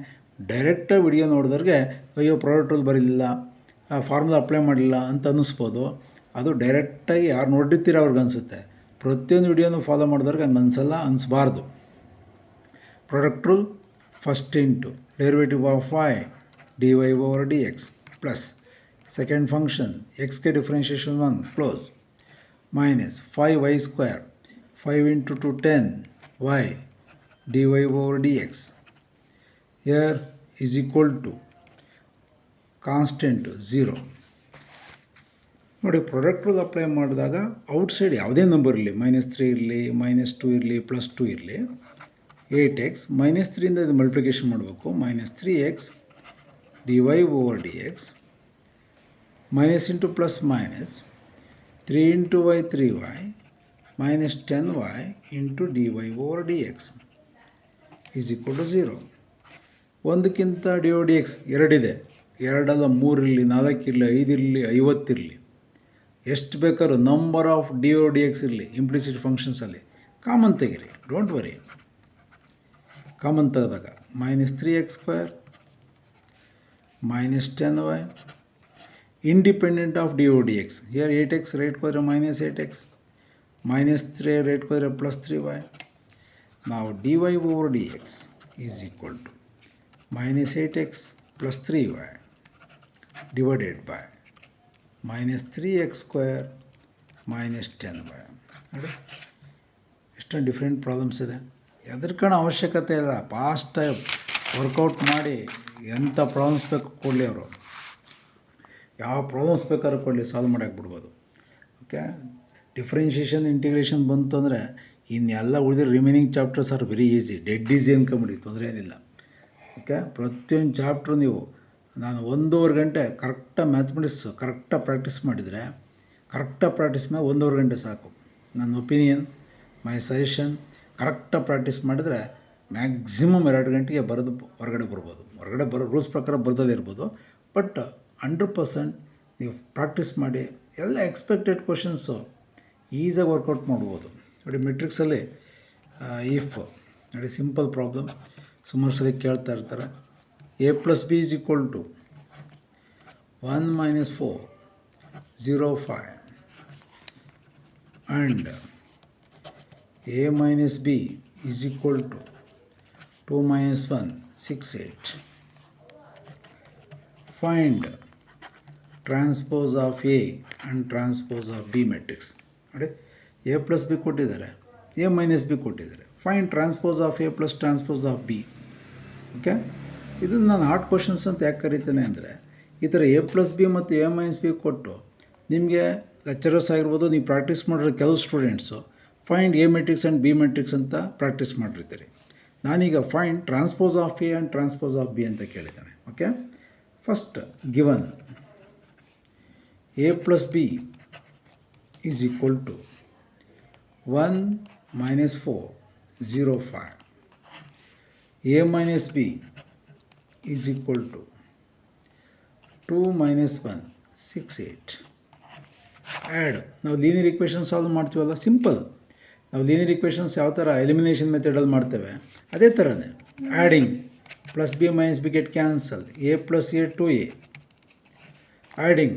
ಡೈರೆಕ್ಟಾಗಿ ವಿಡಿಯೋ ನೋಡಿದವ್ರಿಗೆ ಅಯ್ಯೋ ಪ್ರಾಡಕ್ಟ್ ರೂಲ್ ಬರಲಿಲ್ಲ, ಫಾರ್ಮುಲಾ ಅಪ್ಲೈ ಮಾಡಲಿಲ್ಲ ಅಂತ ಅನ್ನಿಸ್ಬೋದು. ಅದು ಡೈರೆಕ್ಟಾಗಿ ಯಾರು ನೋಡಿರ್ತೀರ ಅವ್ರಿಗೆ ಅನಿಸುತ್ತೆ. ಪ್ರತಿಯೊಂದು ವಿಡಿಯೋನು ಫಾಲೋ ಮಾಡಿದವ್ರಿಗೆ ಹಂಗೆ ಅನಿಸಲ್ಲ, ಅನಿಸ್ಬಾರ್ದು. Product rule first into derivative of y dy over dx plus second function ಎಕ್ಸ್ಗೆ differentiation 1 close minus 5y² 5 into 2 10y dy over dx here is equal to constant 0. ನೋಡಿ, ಪ್ರಾಡಕ್ಟ್ ರೂಲ್ ಅಪ್ಲೈ ಮಾಡಿದಾಗ outside ಯಾವುದೇ number ಇರಲಿ, -3 ಇರಲಿ, -2 ಇರಲಿ, +2 ಇರಲಿ, 8x -3 ಇದು multiplication ಮಾಡಬೇಕು. -3x dy over dx minus into plus minus 3 into y 3y minus 10y into dy over dx is equal to 0. ಒಂದಕ್ಕಿಂತ dy over dx ಎರಡಿದೆ, 2 ಅಲ್ಲ 3 ಇರಲಿ, 4 ಇರಲಿ, 5 ಇರಲಿ, 50 ಇರಲಿ, ಎಷ್ಟು ಬೇಕಾದ್ರೂ number of dy over dx ಇರಲಿ ಇಂಪ್ಲಿಸಿಟ್ ಫಂಕ್ಷನ್ಸಲ್ಲಿ ಕಾಮನ್ ತೆಗಿರಿ, ಡೋಂಟ್ ವರಿ. ಕಾಮನ್ ತೆಗೆದಾಗ -3x² minus 10y independent of dy over dx. Here 8x right ಹೋದರೆ -8x, -3 right ಹೋದರೆ +3y. Now dy over dx is equal to -8x plus 3y divided by -3x² minus 10y. ನೋಡಿ ಎಷ್ಟೊಂದು different problems ಇದೆ. ಹೆದರ್ಕೊಳ್ಳೋ ಅವಶ್ಯಕತೆ ಇಲ್ಲ, ಫಾಸ್ಟಾಗಿ workout ಮಾಡಿ ಎಂಥ ಪ್ರಾಬ್ಲಮ್ಸ್ ಬೇಕು ಕೊಡಲಿ, ಅವರು ಯಾವ ಪ್ರಾಬ್ಲಮ್ಸ್ ಬೇಕಾದ್ರೂ ಕೊಡಲಿ, ಸಾಲ್ವ್ ಮಾಡೋಕ್ಕೆ ಬಿಡ್ಬೋದು. ಓಕೆ, ಡಿಫ್ರೆನ್ಷಿಯೇಷನ್ ಇಂಟಿಗ್ರೇಷನ್ ಬಂತು ಅಂದರೆ ಇನ್ನೆಲ್ಲ ಉಳಿದಿರೋ remaining chapters are very easy, dead easy ಅನ್ಕೊಂಬಿಡಿ, ತೊಂದರೆ ಏನಿಲ್ಲ. ಓಕೆ, ಪ್ರತಿಯೊಂದು ಚಾಪ್ಟ್ರು ನೀವು ನಾನು 1.5 ಗಂಟೆ ಕರೆಕ್ಟಾಗಿ ಮ್ಯಾಥಮೆಟಿಕ್ಸ್ ಕರೆಕ್ಟಾಗಿ ಪ್ರಾಕ್ಟೀಸ್ ಮಾಡಿದರೆ, ಕರೆಕ್ಟಾಗಿ ಪ್ರಾಕ್ಟೀಸ್ ಮಾಡಿ 1.5 ಗಂಟೆ ಸಾಕು. ನನ್ನ ಒಪಿನಿಯನ್, ಮೈ ಸಜೆಷನ್, ಕರೆಕ್ಟಾಗಿ ಪ್ರಾಕ್ಟೀಸ್ ಮಾಡಿದರೆ ಮ್ಯಾಕ್ಸಿಮಮ್ 2 ಗಂಟೆಗೆ ಬರೆದು ಹೊರಗಡೆ ಬರ್ಬೋದು. ಹೊರಗಡೆ ಬರೋ ರೂಲ್ಸ್ ಪ್ರಕಾರ ಬರ್ದದೇ ಇರ್ಬೋದು, ಬಟ್ 100% ನೀವು ಪ್ರಾಕ್ಟೀಸ್ ಮಾಡಿ ಎಲ್ಲ ಎಕ್ಸ್ಪೆಕ್ಟೆಡ್ ಕ್ವಶನ್ಸು ಈಸಿಯಾಗಿ ವರ್ಕೌಟ್ ಮಾಡ್ಬೋದು. ನೋಡಿ, ಮೆಟ್ರಿಕ್ಸಲ್ಲಿ ಇಫ್ ನೋಡಿ ಸಿಂಪಲ್ ಪ್ರಾಬ್ಲಮ್ ಸುಮಾರು ಸಲ ಕೇಳ್ತಾ ಇರ್ತಾರೆ. a+b is equal to 1 - 4 0 5 and a minus b is equal to 2 minus 1 6 8. Find transpose of A and transpose of B matrix. ನೋಡಿ, a+b ಕೊಟ್ಟಿದ್ದಾರೆ, a minus b ಕೊಟ್ಟಿದ್ದಾರೆ. Find transpose of A plus transpose of B. Okay, ಇದನ್ನು ನಾನು hard questions ಅಂತ ಯಾಕೆ ಕರಿತೇನೆ ಅಂದರೆ, ಈ ಥರ a+b ಮತ್ತು a - b ಕೊಟ್ಟು ನಿಮಗೆ ಲೆಕ್ಚರರ್ಸ್ ಆಗಿರ್ಬೋದು, ನೀವು ಪ್ರಾಕ್ಟೀಸ್ ಮಾಡಿರೋ ಕೆಲವು students find A matrix and B matrix ಅಂತ ಪ್ರಾಕ್ಟೀಸ್ ಮಾಡಿರ್ತೀರಿ. ನಾನೀಗ find transpose of A and transpose of B ಅಂತ ಕೇಳಿದ್ದೇನೆ. Okay, first given a+b is equal to 1 - 4 0 5. a minus b is equal to 2 - 1 6 8. Add. ನಾವು linear equation solve ಮಾಡ್ತೀವಲ್ಲ, simple. ನಾವು linear equations ಯಾವ ಥರ ಎಲಿಮಿನೇಷನ್ ಮೆಥಡಲ್ಲಿ ಮಾಡ್ತೇವೆ ಅದೇ ಥರನೇ. Adding plus B minus B get cancel, A plus A 2a. Adding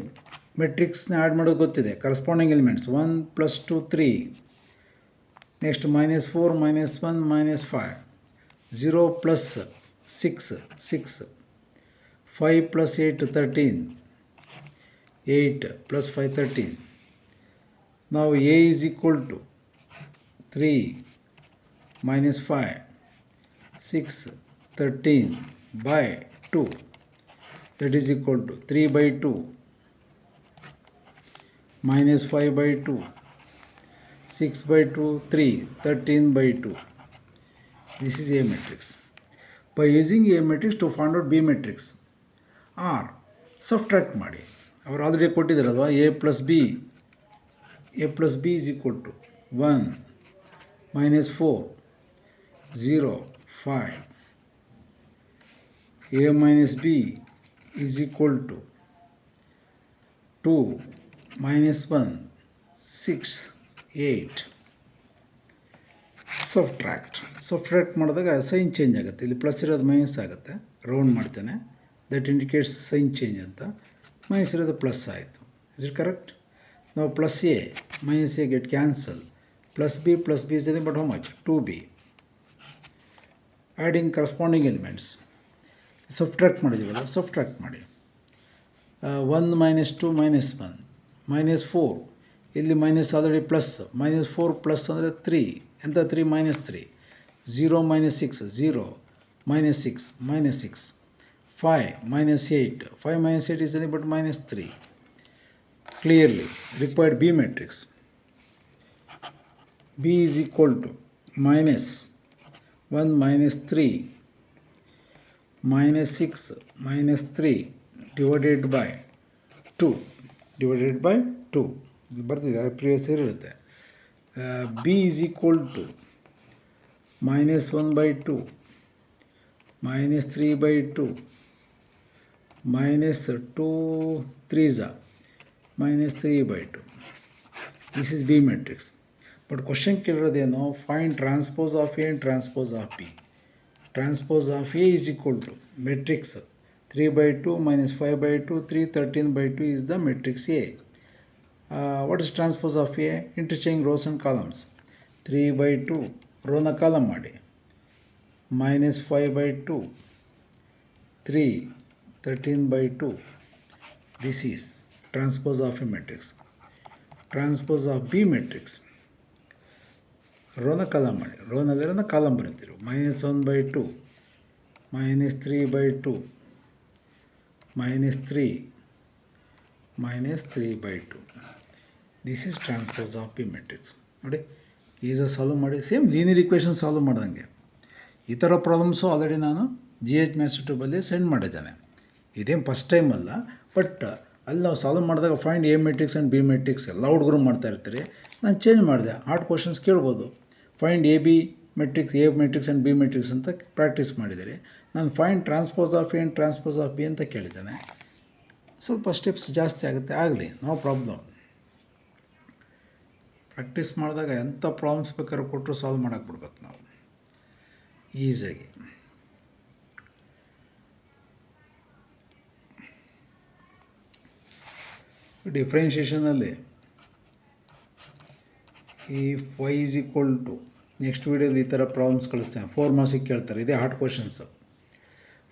ಮೆಟ್ರಿಕ್ಸ್ನ ಆ್ಯಡ್ ಮಾಡೋದು ಗೊತ್ತಿದೆ, corresponding elements 1 + 2 3. Next -4 -1 -5, 0 + 6 6, 5 + 8 13, 8 + 5 13. Now a is equal to 3 - 5 6 13 by 2, that is equal to 3 by 2 minus 5 by 2, 6 by 2 3, 13 by 2. This is A matrix. By using A matrix to find out B matrix or subtract ಮಾಡಿ. ಅವರು already ಕೊಟ್ಟಿದ್ದಾರಲ್ವ, a plus b is equal to 1 - 4 0 5. a minus b is equal to 2 - 1 6 8. Subtract ಮಾಡಿದಾಗ sign change ಆಗುತ್ತೆ. ಇಲ್ಲಿ plus ಇರೋದು minus ಆಗುತ್ತೆ, round ಮಾಡ್ತೇನೆ, that indicates sign change ಅಂತ. Minus ಇರೋದು ಪ್ಲಸ್ ಆಯಿತು. Is it correct? ನಾವು plus A minus A get cancel, plus B is ಇದೆ, but how much? 2b. Adding corresponding elements, subtract ಮಾಡಿದ್ದೀವಲ್ಲ, ಸಬ್ಟ್ರಾಕ್ಟ್ ಮಾಡಿ. 1 - 2 -1 -4. ಇಲ್ಲಿ ಮೈನಸ್ ಆಲ್ರೆಡಿ ಪ್ಲಸ್, -4 ಪ್ಲಸ್ ಅಂದರೆ 3, ಎಂಥ 3 -3. 0 - 6 0 -6 -6. 5 - 8 5 - 8 is nothing but -3. Clearly required B matrix. B is equal to -1 - 3 -6 -3 divided by 2 ಬರ್ತಿದೆ, previous ಇರುತ್ತೆ. B is equal to -1 by 2 -3 by 2 -2 3s -3 by 2. This is B matrix. But question ಕೇಳಿರೋದೇನು? Find transpose of A and transpose of B. Transpose of A is equal to matrix 3 by 2 -5 by 2 3 13 by 2 is the matrix A. What is transpose of A? Interchange rows and columns. 3 by 2 ರೋನ column ಮಾಡಿ, -5 by 2 3 13 by 2. This is transpose of A matrix. Transpose of B matrix, ರೋನ column ಮಾಡಿ, ರೋನಲ್ಲಿರೋನ column ಬರೀತಿರು. -1 by 2 -3 by 2 -3 -3 by 2. This is transpose of B matrix. ನೋಡಿ, easy solve ಮಾಡಿ, same linear equation solve ಮಾಡ್ದಂಗೆ. ಈ ಥರ ಪ್ರಾಬ್ಲಮ್ಸು ಆಲ್ರೆಡಿ ನಾನು GH ಮ್ಯಾಥ್ಸ್ ಯೂಟ್ಯೂಬಲ್ಲಿ ಸೆಂಡ್ ಮಾಡಿದ್ದೇನೆ. ಇದೇನು ಫಸ್ಟ್ ಟೈಮ್ ಅಲ್ಲ, ಬಟ್ ಅಲ್ಲಿ ನಾವು ಸಾಲ್ವ್ ಮಾಡಿದಾಗ find A matrix and B matrix ಎಲ್ಲ ಹುಡುಗರು ಮಾಡ್ತಾ ಇರ್ತೀರಿ. ನಾನು ಚೇಂಜ್ ಮಾಡಿದೆ, ಹಾರ್ಡ್ ಕ್ವಶನ್ಸ್ ಕೇಳ್ಬೋದು. Find A matrix and B matrix ಅಂತ ಪ್ರಾಕ್ಟೀಸ್ ಮಾಡಿದ್ದೀರಿ. ನಾನು find transpose of A and transpose of B ಅಂತ ಕೇಳಿದ್ದೇನೆ. ಸ್ವಲ್ಪ ಸ್ಟೆಪ್ಸ್ ಜಾಸ್ತಿ ಆಗುತ್ತೆ, ಆಗಲಿ, ನೋ ಪ್ರಾಬ್ಲಮ್. ಪ್ರಾಕ್ಟೀಸ್ ಮಾಡಿದಾಗ ಎಂಥ ಪ್ರಾಬ್ಲಮ್ಸ್ ಬೇಕಾದ್ರೂ ಕೊಟ್ಟರು ಸಾಲ್ವ್ ಮಾಡೋಕ್ಕೆ ಬಿಡ್ಬೇಕು ನಾವು ಈಸಿಯಾಗಿ. ಡಿಫ್ರೆನ್ಷಿಯೇಷನಲ್ಲಿ ಈ y is equal to, next ವೀಡಿಯೋದಲ್ಲಿ ಈ ಥರ ಪ್ರಾಬ್ಲಮ್ಸ್ ಕಳಿಸ್ತೇನೆ. 4 ಮಾರ್ಕ್ಸಿಗೆ ಕೇಳ್ತಾರೆ, ಇದೇ ಹಾರ್ಡ್ ಕ್ವಶನ್ಸು.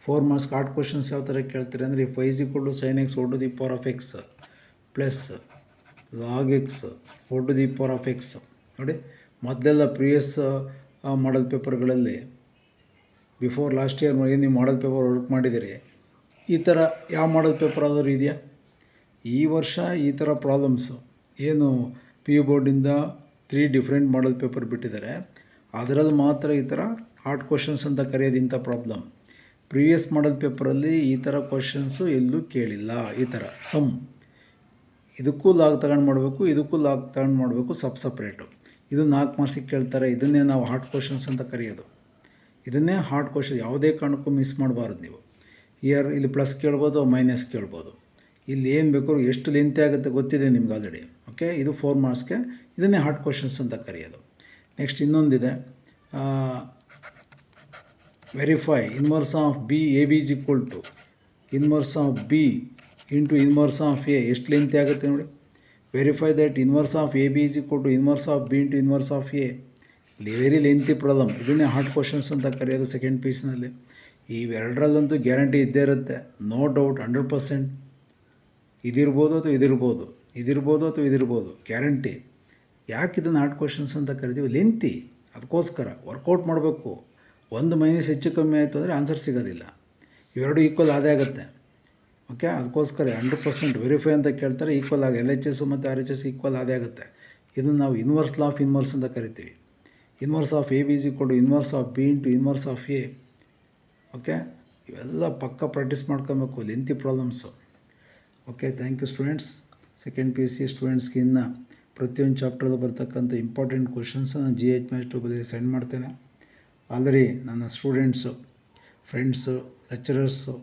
4 ಮಾರ್ಕ್ಸ್ಗೆ ಹಾರ್ಡ್ ಕ್ವಶನ್ಸ್ ಯಾವ ಥರ ಕೇಳ್ತಾರೆ ಅಂದರೆ, y is equal to sin x to the power of x plus log x to the power of x. ನೋಡಿ, ಮೊದಲೆಲ್ಲ ಪ್ರಿವಿಯಸ್ ಮಾಡಲ್ ಪೇಪರ್ಗಳಲ್ಲಿ ಬಿಫೋರ್ ಲಾಸ್ಟ್ ಇಯರ್ ಏನು ನೀವು ಮಾಡಲ್ ಪೇಪರ್ ವರ್ಕ್ ಮಾಡಿದ್ದೀರಿ, ಈ ಥರ ಯಾವ ಮಾಡಲ್ ಪೇಪರ್ ಆದರೂ ಇದೆಯಾ? ಈ ವರ್ಷ ಈ ಥರ ಪ್ರಾಬ್ಲಮ್ಸು ಏನು PU ಬೋರ್ಡಿಂದ 3 ಡಿಫ್ರೆಂಟ್ ಮಾಡಲ್ ಪೇಪರ್ ಬಿಟ್ಟಿದ್ದಾರೆ, ಅದರಲ್ಲಿ ಮಾತ್ರ ಈ ಥರ ಹಾರ್ಡ್ ಕ್ವಶನ್ಸ್ ಅಂತ ಕರೆಯೋದು ಇಂಥ ಪ್ರಾಬ್ಲಮ್. ಪ್ರೀವಿಯಸ್ ಮಾಡಲ್ ಪೇಪರಲ್ಲಿ ಈ ಥರ ಕ್ವಶನ್ಸು ಎಲ್ಲೂ ಕೇಳಿಲ್ಲ. ಈ ಥರ ಸಮ್, ಇದಕ್ಕೂ ಲಾಗ್ ತಗೊಂಡು ಮಾಡಬೇಕು, ಇದಕ್ಕೂ ಲಾಗ್ ತಗೊಂಡು ಮಾಡಬೇಕು, ಸಪ್ರೇಟು. ಇದು 4 ಮಾರ್ಕ್ಸಿಗೆ ಕೇಳ್ತಾರೆ. ಇದನ್ನೇ ನಾವು ಹಾರ್ಡ್ ಕ್ವಶನ್ಸ್ ಅಂತ ಕರೆಯೋದು. ಇದನ್ನೇ ಹಾರ್ಡ್ ಕ್ವಶನ್, ಯಾವುದೇ ಕಾರಣಕ್ಕೂ ಮಿಸ್ ಮಾಡಬಾರ್ದು ನೀವು. ಇಲ್ಲಿ ಪ್ಲಸ್ ಕೇಳ್ಬೋದು, ಮೈನಸ್ ಕೇಳ್ಬೋದು. ಇಲ್ಲಿ ಏನು ಬೇಕಾದ್ರೂ ಎಷ್ಟು ಲೆಂತಿ ಆಗುತ್ತೆ ಗೊತ್ತಿದೆ ನಿಮ್ಗೆ ಆಲ್ರೆಡಿ. ಓಕೆ, ಇದು 4 ಮಾರ್ಕ್ಸ್ಗೆ, ಇದನ್ನೇ ಹಾರ್ಡ್ ಕ್ವಶನ್ಸ್ ಅಂತ ಕರೆಯೋದು. ನೆಕ್ಸ್ಟ್ ಇನ್ನೊಂದಿದೆ, verify inverse of B A B is equal to inverse of B into inverse of A. ಎಷ್ಟು ಲೆಂತಿ ಆಗುತ್ತೆ ನೋಡಿ. Verify that inverse of A B is equal to inverse of B into inverse of A. Very lengthy problem, ಇದನ್ನೇ hard questions ಅಂತ ಕರೆಯೋದು second ಪೀಸ್ನಲ್ಲಿ. ಇವೆರಡರಲ್ಲಂತೂ guarantee ಇದ್ದೇ ಇರುತ್ತೆ, no doubt, 100%. ಇದಿರ್ಬೋದು ಅಥವಾ ಇದಿರ್ಬೋದು, ಇದಿರ್ಬೋದು ಅಥವಾ ಇದಿರ್ಬೋದು, ಗ್ಯಾರಂಟಿ. ಯಾಕೆ ಇದನ್ನು ಹಾರ್ಡ್ ಕ್ವಶನ್ಸ್ ಅಂತ ಕರಿತೀವಿ? ಲೆಂತಿ, ಅದಕ್ಕೋಸ್ಕರ ವರ್ಕೌಟ್ ಮಾಡಬೇಕು. ಒಂದು ಮೈನಸ್ ಹೆಚ್ಚು ಕಮ್ಮಿ ಆಯಿತು ಅಂದರೆ ಆನ್ಸರ್ ಸಿಗೋದಿಲ್ಲ. ಇವೆರಡು ಈಕ್ವಲ್ ಆದೇ ಆಗುತ್ತೆ. ಓಕೆ, ಅದಕ್ಕೋಸ್ಕರ 100% ವೆರಿಫೈ ಅಂತ ಕೇಳ್ತಾರೆ. ಈಕ್ವಲ್ ಆಗಿ LHS ಮತ್ತು RHS ಈಕ್ವಲ್ ಆದೇ ಆಗುತ್ತೆ. ಇದನ್ನು ನಾವು ಇನ್ವರ್ಸ್ ಲಾ ಆಫ್ ಇನ್ವರ್ಸ್ ಅಂತ ಕರಿತೀವಿ. Inverse of A B is equal to inverse of B into inverse of A. Okay, ಇವೆಲ್ಲ ಪಕ್ಕ ಪ್ರಾಕ್ಟೀಸ್ ಮಾಡ್ಕೊಬೇಕು, lengthy problems. Okay, thank you students. Second PUC ಸ್ಟೂಡೆಂಟ್ಸ್ಗೆ ಇನ್ನು ಪ್ರತಿಯೊಂದು ಚಾಪ್ಟರ್ದು ಬರ್ತಕ್ಕಂಥ ಇಂಪಾರ್ಟೆಂಟ್ ಕ್ವಶನ್ಸ್ ನಾನು GH ಮ್ಯಾಥ್ಸ್ ಟ್ಯೂಬಲ್ಲಿ ಸೆಂಡ್ ಮಾಡ್ತೇನೆ. ಆಲ್ರೆಡಿ ನನ್ನ ಸ್ಟೂಡೆಂಟ್ಸು, ಫ್ರೆಂಡ್ಸು, ಲೆಕ್ಚರರ್ಸು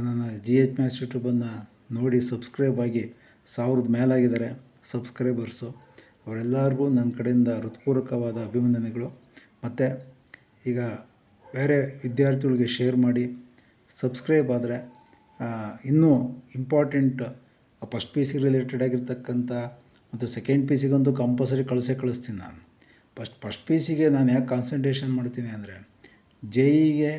ನನ್ನ GH ಮ್ಯಾಥ್ಸ್ ಯೂಟ್ಯೂಬನ್ನು ನೋಡಿ ಸಬ್ಸ್ಕ್ರೈಬ್ ಆಗಿ 1000 ಮೇಲಾಗಿದ್ದಾರೆ ಸಬ್ಸ್ಕ್ರೈಬರ್ಸು. ಅವರೆಲ್ಲರಿಗೂ ನನ್ನ ಕಡೆಯಿಂದ ಹೃತ್ಪೂರ್ವಕವಾದ ಅಭಿನಂದನೆಗಳು. ಮತ್ತು ಈಗ ಬೇರೆ ವಿದ್ಯಾರ್ಥಿಗಳಿಗೆ ಶೇರ್ ಮಾಡಿ. ಸಬ್ಸ್ಕ್ರೈಬ್ ಆದರೆ ಇನ್ನೂ ಇಂಪಾರ್ಟೆಂಟ್ ಫಸ್ಟ್ PUC ರಿಲೇಟೆಡ್ ಆಗಿರ್ತಕ್ಕಂಥ ಮತ್ತು ಸೆಕೆಂಡ್ PUCಗಂತೂ ಕಂಪಲ್ಸರಿ ಕಳಿಸ್ತೀನಿ ನಾನು. ಫಸ್ಟ್ PUCಗೆ ನಾನು ಯಾಕೆ ಕಾನ್ಸಂಟ್ರೇಷನ್ ಮಾಡ್ತೀನಿ ಅಂದರೆ, JEಗೆ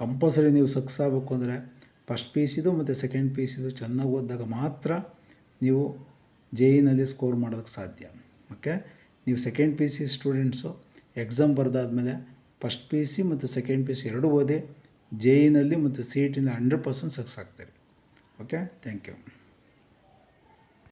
ಕಂಪಲ್ಸರಿ ನೀವು ಸಕ್ಸಸ್ ಆಗಬೇಕು ಅಂದರೆ ಫಸ್ಟ್ PUCದು ಮತ್ತು ಸೆಕೆಂಡ್ PUCದು ಚೆನ್ನಾಗಿ ಓದಿದಾಗ ಮಾತ್ರ ನೀವು JEನಲ್ಲಿ ಸ್ಕೋರ್ ಮಾಡೋದಕ್ಕೆ ಸಾಧ್ಯ. ಓಕೆ, ನೀವು ಸೆಕೆಂಡ್ PUC ಸ್ಟೂಡೆಂಟ್ಸು ಎಕ್ಸಾಮ್ ಬರೆದಾದ್ಮೇಲೆ ಫಸ್ಟ್ PUC ಮತ್ತು ಸೆಕೆಂಡ್ PUC ಎರಡೂ ಓದಿ JEನಲ್ಲಿ ಮತ್ತು CETನಲ್ಲಿ 100% ಸಕ್ಸಸ್ ಆಗ್ತಾರೆ. Okay, thank you.